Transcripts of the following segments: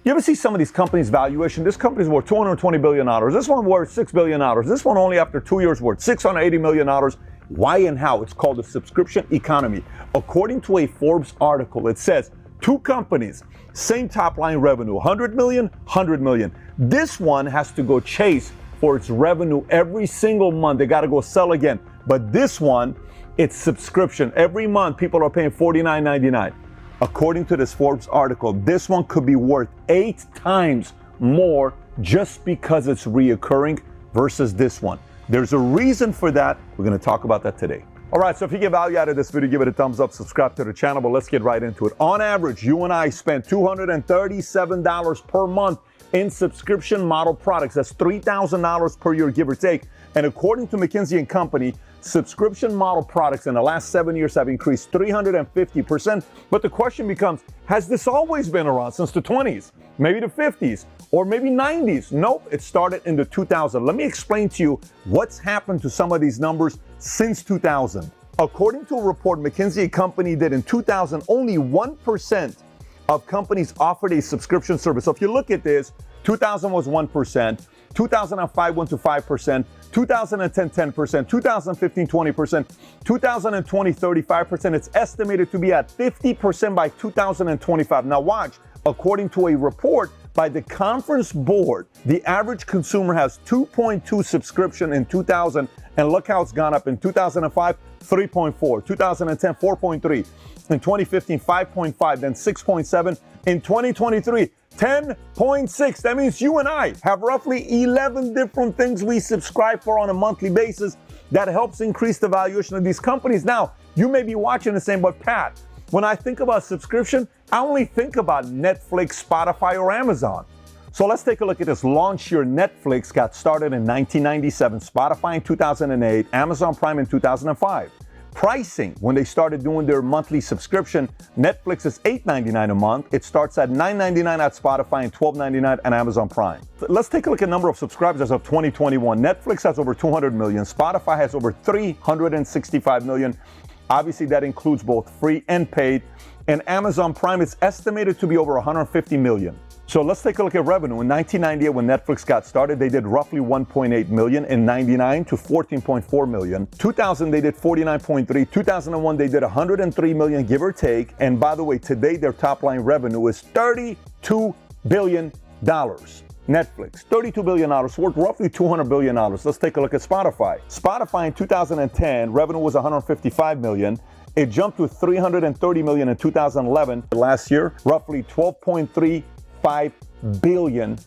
You ever see some of these companies' valuation? This company's worth $220 billion. This one worth $6 billion. This one only after 2 years worth $680 million. Why and how? It's called the subscription economy. According to a Forbes article, it says two companies, same top line revenue, 100 million, 100 million. This one has to go chase for its revenue every single month. They got to go sell again. But this one, it's subscription. Every month, people are paying $49.99. According to this Forbes article, this one could be worth 8 times more just because it's reoccurring versus this one. There's a reason for that. We're going to talk about that today. All right, so if you get value out of this video, give it a thumbs up, subscribe to the channel, but let's get right into it. On average, you and I spend $237 per month in subscription model products. That's $3,000 per year, give or take. And according to McKinsey & Company, subscription model products in the last 7 years have increased 350%. But the question becomes, has this always been around since the 20s, maybe the 50s, or maybe 90s? Nope, it started in the 2000s. Let me explain to you what's happened to some of these numbers since 2000. According to a report McKinsey & Company did in 2000, only 1% of companies offered a subscription service. So if you look at this, 2000 was 1%, 2005 went to 5%, 2010, 10%, 2015, 20%, 2020, 35%. It's estimated to be at 50% by 2025. Now watch, according to a report by the Conference Board, the average consumer has 2.2 subscription in 2000, and look how it's gone up. In 2005, 3.4, 2010, 4.3, in 2015, 5.5, then 6.7, in 2023, 10.6. That means you and I have roughly 11 different things we subscribe for on a monthly basis that helps increase the valuation of these companies. Now, you may be watching and saying, but Pat, when I think about subscription, I only think about Netflix, Spotify, or Amazon. So let's take a look at this. Launch year Netflix got started in 1997, Spotify in 2008, Amazon Prime in 2005. Pricing, when they started doing their monthly subscription, Netflix is $8.99 a month. It starts at $9.99 at Spotify and $12.99 at Amazon Prime. Let's take a look at number of subscribers as of 2021. Netflix has over 200 million. Spotify has over 365 million. Obviously, that includes both free and paid. And Amazon Prime is estimated to be over 150 million. So let's take a look at revenue. In 1998, when Netflix got started, they did roughly 1.8 million. In 99 to 14.4 million. 2000, they did 49.3. 2001, they did 103 million, give or take. And by the way, today their top line revenue is $32 billion. Netflix, $32 billion, worth roughly $200 billion. Let's take a look at Spotify. Spotify in 2010, revenue was 155 million. It jumped to 330 million in 2011. Last year, roughly $12.35 billion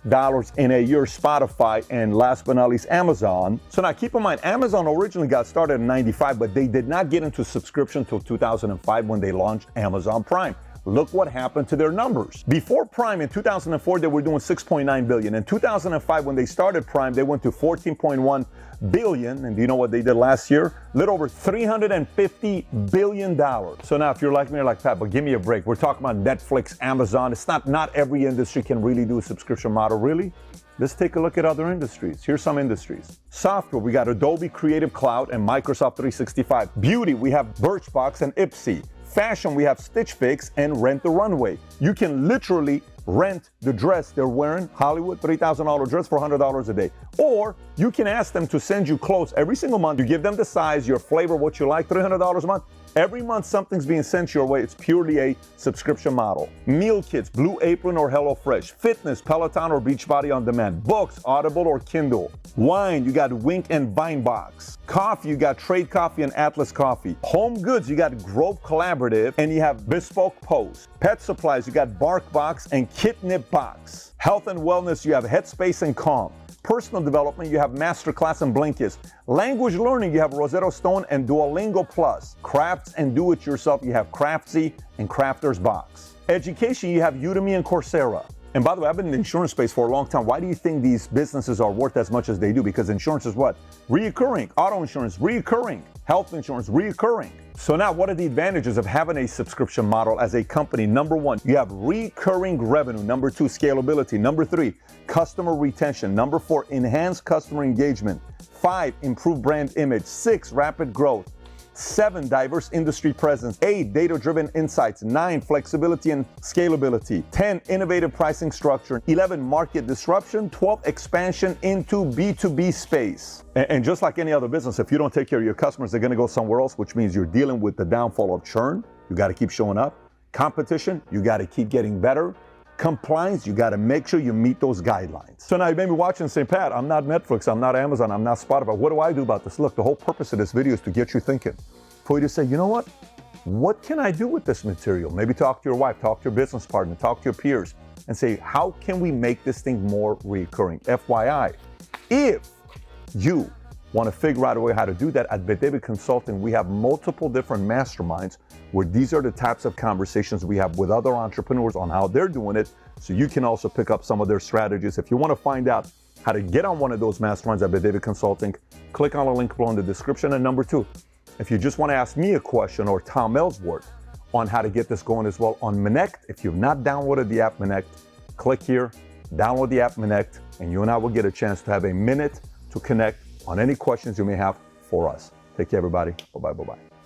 in a year. Spotify, and last but not least, Amazon. So now keep in mind, Amazon originally got started in 95, but they did not get into subscription until 2005 when they launched Amazon Prime. Look what happened to their numbers. Before Prime in 2004, they were doing 6.9 billion. In 2005, when they started Prime, they went to 14.1 billion. And do you know what they did last year? A little over $350 billion. So now if you're like me, you're like, Pat, but give me a break. We're talking about Netflix, Amazon. It's not every industry can really do a subscription model, really. Let's take a look at other industries. Here's some industries. Software, we got Adobe Creative Cloud and Microsoft 365. Beauty, we have Birchbox and Ipsy. Fashion, we have Stitch Fix and Rent the Runway. You can literally rent the dress they're wearing, Hollywood, $3,000 dress for $100 a day. Or you can ask them to send you clothes every single month. You give them the size, your flavor, what you like, $300 a month. Every month something's being sent your way. It's purely a subscription model. Meal kits, Blue Apron or HelloFresh. Fitness, Peloton or Beachbody On Demand. Books, Audible or Kindle. Wine, you got Wink and Vinebox. Coffee, you got Trade Coffee and Atlas Coffee. Home goods, you got Grove Collaborative and you have Bespoke Post. Pet supplies, you got BarkBox and Kitnip Box. Health and wellness, you have Headspace and Calm. Personal development, you have Masterclass and Blinkist. Language learning, you have Rosetta Stone and Duolingo Plus. Crafts and do-it-yourself, you have Craftsy and Crafter's Box. Education, you have Udemy and Coursera. And by the way, I've been in the insurance space for a long time. Why do you think these businesses are worth as much as they do? Because insurance is what? Reoccurring. Auto insurance, reoccurring. Health insurance, reoccurring. So now what are the advantages of having a subscription model as a company? Number one, you have recurring revenue. Number two, scalability. Number three, customer retention. Number four, enhanced customer engagement. 5, improved brand image. 6, rapid growth. 7, diverse industry presence. 8, data-driven insights. 9, flexibility and scalability. 10, innovative pricing structure. 11, market disruption. 12, expansion into B2B space. And just like any other business, if you don't take care of your customers, they're going to go somewhere else, which means you're dealing with the downfall of churn. You got to keep showing up. Competition, you got to keep getting better. Compliance, you got to make sure you meet those guidelines. So now you may be watching and say, Pat, I'm not Netflix, I'm not Amazon, I'm not Spotify. What do I do about this? Look, the whole purpose of this video is to get you thinking. For you to say, you know what can I do with this material? Maybe talk to your wife, talk to your business partner, talk to your peers, and say, how can we make this thing more recurring? FYI, if you want to figure out a way how to do that, at David Consulting, we have multiple different masterminds where these are the types of conversations we have with other entrepreneurs on how they're doing it, so you can also pick up some of their strategies. If you want to find out how to get on one of those masterminds at David Consulting, click on the link below in the description. And number 2, if you just want to ask me a question or Tom Ellsworth on how to get this going as well on Connect, if you've not downloaded the app Connect, click here, download the app Connect, and you and I will get a chance to have a minute to connect on any questions you may have for us. Take care, everybody. Bye-bye, bye-bye.